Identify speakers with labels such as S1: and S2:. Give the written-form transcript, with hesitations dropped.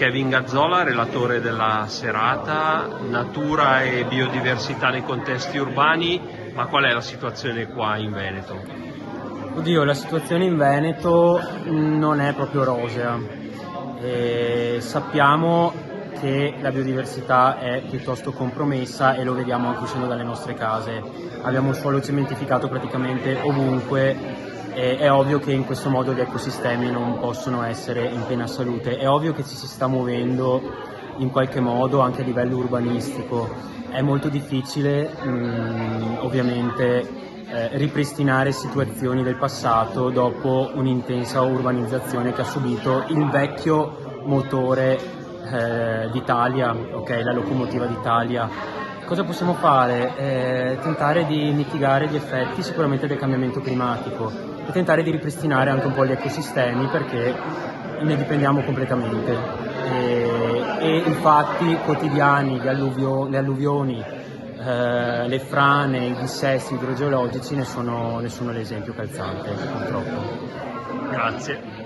S1: Kevin Gazzola, relatore della serata. Natura e biodiversità nei contesti urbani, ma qual è la situazione qua in Veneto?
S2: Oddio, la situazione in Veneto non è proprio rosea. Sappiamo che la biodiversità è piuttosto compromessa e lo vediamo anche uscendo dalle nostre case. Abbiamo un suolo cementificato praticamente ovunque. È ovvio che in questo modo gli ecosistemi non possono essere in piena salute. È ovvio che ci si sta muovendo in qualche modo anche a livello urbanistico. È molto difficile ovviamente ripristinare situazioni del passato dopo un'intensa urbanizzazione che ha subito il vecchio motore d'Italia, okay, la locomotiva d'Italia. Cosa possiamo fare? Tentare di mitigare gli effetti sicuramente del cambiamento climatico e tentare di ripristinare anche un po' gli ecosistemi, perché ne dipendiamo completamente e i fatti quotidiani, le alluvioni, le frane, i dissesti idrogeologici ne sono l'esempio calzante, purtroppo.
S1: Grazie.